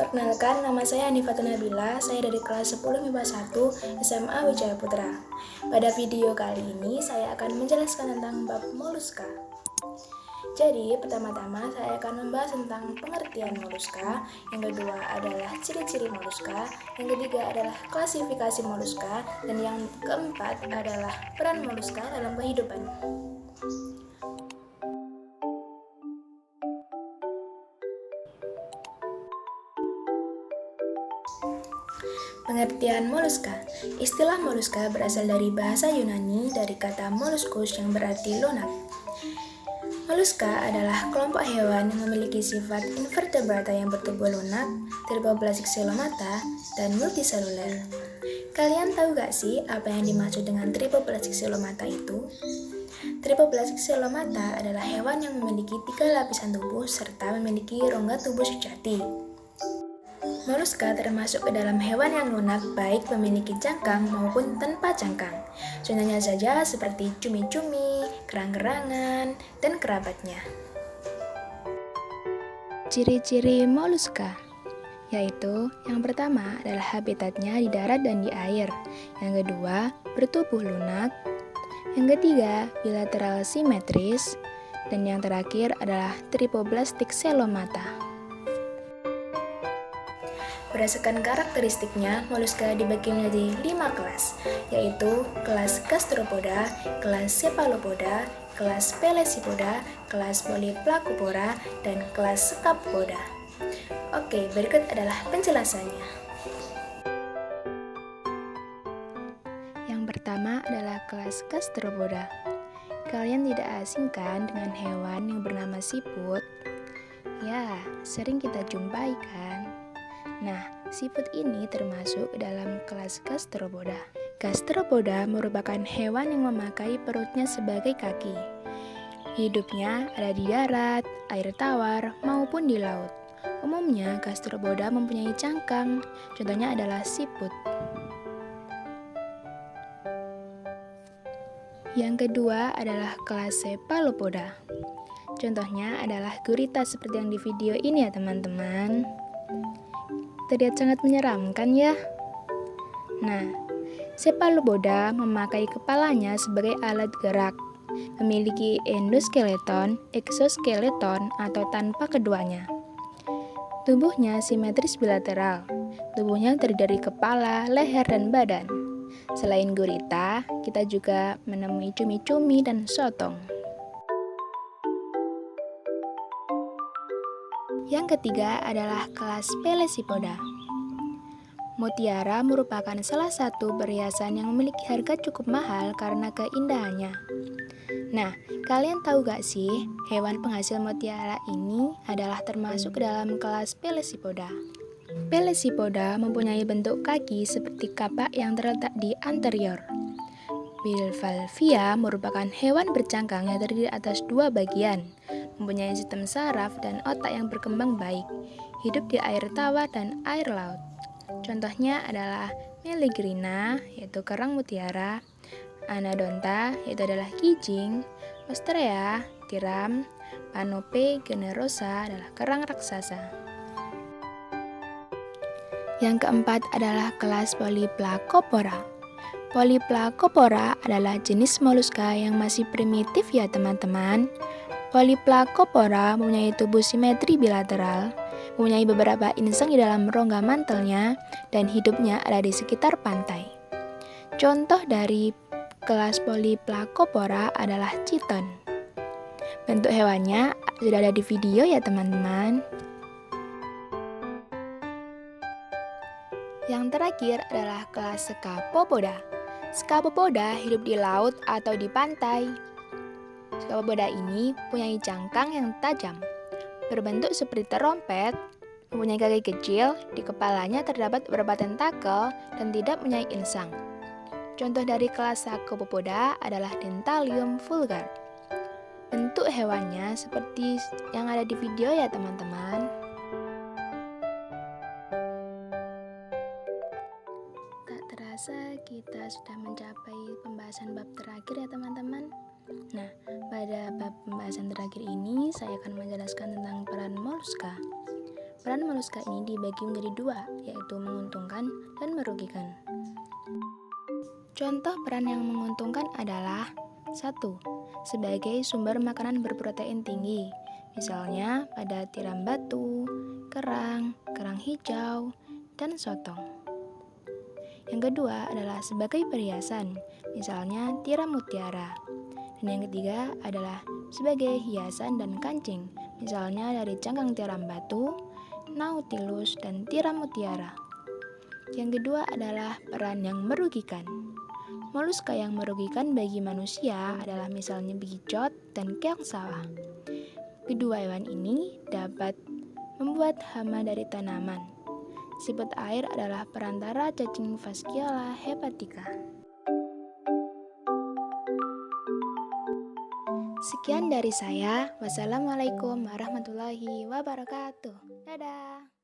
Perkenalkan, nama saya Anifatul Nabila, saya dari kelas 10 MIPA 1 SMA Wijaya Putra. Pada video kali ini, saya akan menjelaskan tentang bab moluska. Jadi, pertama-tama saya akan membahas tentang pengertian moluska, yang kedua adalah ciri-ciri moluska, yang ketiga adalah klasifikasi moluska, dan yang keempat adalah peran moluska dalam kehidupan. Pengertian moluska. Istilah moluska berasal dari bahasa Yunani dari kata molluscus yang berarti lunak. Moluska adalah kelompok hewan yang memiliki sifat invertebrata yang bertubuh lunak, tripoplasik selomata, dan multiseluler. Kalian tahu gak sih apa yang dimaksud dengan tripoplasik selomata itu? Tripoplasik selomata adalah hewan yang memiliki 3 lapisan tubuh serta memiliki rongga tubuh sejati. Moluska termasuk ke dalam hewan yang lunak baik memiliki cangkang maupun tanpa cangkang. Contohnya saja seperti cumi-cumi, kerang-kerangan, dan kerabatnya. Ciri-ciri moluska yaitu yang pertama adalah habitatnya di darat dan di air. Yang kedua, bertubuh lunak. Yang ketiga, bilateral simetris. Dan yang terakhir adalah tripoplastik selomata. Berdasarkan karakteristiknya, moluska dibagi menjadi 5 kelas, yaitu kelas gastropoda, kelas cephalopoda, kelas pelesipoda, kelas polyplacopora, dan kelas scapopoda. Oke, berikut adalah penjelasannya. Yang pertama adalah kelas gastropoda. Kalian tidak asing kan dengan hewan yang bernama siput? Ya, sering kita jumpai kan? Nah, siput ini termasuk dalam kelas gastropoda. Gastropoda merupakan hewan yang memakai perutnya sebagai kaki. Hidupnya ada di darat, air tawar, maupun di laut. Umumnya, gastropoda mempunyai cangkang, contohnya adalah siput. Yang kedua adalah kelas cephalopoda. Contohnya adalah gurita seperti yang di video ini ya teman-teman. Terlihat sangat menyeramkan ya. Nah, cephalopoda memakai kepalanya sebagai alat gerak, memiliki endoskeleton, exoskeleton, atau tanpa keduanya. Tubuhnya simetris bilateral. Tubuhnya terdiri dari kepala, leher, dan badan. Selain gurita, kita juga menemui cumi-cumi dan sotong. Yang ketiga adalah kelas pelesipoda. Mutiara merupakan salah satu perhiasan yang memiliki harga cukup mahal karena keindahannya. Nah, kalian tahu gak sih, hewan penghasil mutiara ini adalah termasuk ke dalam kelas pelesipoda. Pelesipoda mempunyai bentuk kaki seperti kapak yang terletak di anterior. Bivalvia merupakan hewan bercangkang yang terdiri atas 2 bagian, mempunyai sistem saraf dan otak yang berkembang baik, hidup di air tawar dan air laut. Contohnya adalah Melegrina, yaitu kerang mutiara, Anodonta, yaitu adalah kijing, Ostrea, tiram, Panope generosa adalah kerang raksasa. Yang keempat adalah kelas Polyplacopora. Polyplacopora adalah jenis moluska yang masih primitif ya teman-teman. Polyplacopora mempunyai tubuh simetri bilateral, mempunyai beberapa insang di dalam rongga mantelnya, dan hidupnya ada di sekitar pantai. Contoh dari kelas Polyplacopora adalah chiton. Bentuk hewannya sudah ada di video ya teman-teman. Yang terakhir adalah kelas scapopoda. Scapopoda hidup di laut atau di pantai. Scapopoda ini punya cangkang yang tajam, berbentuk seperti terompet, mempunyai kaki kecil, di kepalanya terdapat beberapa tentakel, dan tidak mempunyai insang. Contoh dari kelas Scapopoda adalah Dentalium vulgar. Bentuk hewannya seperti yang ada di video ya teman-teman. Tak terasa kita sudah mencapai pembahasan bab terakhir ya teman-teman. Nah, pada bab pembahasan terakhir ini saya akan menjelaskan tentang peran moluska. Peran moluska ini dibagi menjadi dua, yaitu menguntungkan dan merugikan. Contoh peran yang menguntungkan adalah 1. Sebagai sumber makanan berprotein tinggi, misalnya pada tiram batu, kerang, kerang hijau, dan sotong. Yang kedua adalah sebagai perhiasan, misalnya tiram mutiara. Dan yang ketiga adalah sebagai hiasan dan kancing, misalnya dari cangkang tiram batu, nautilus, dan tiram mutiara. Yang kedua adalah peran yang merugikan. Moluska yang merugikan bagi manusia adalah misalnya bekicot dan keong sawah. Kedua hewan ini dapat membuat hama dari tanaman. Siput air adalah perantara cacing Fasciola hepatica. Sekian dari saya. Wassalamualaikum warahmatullahi wabarakatuh. Dadah.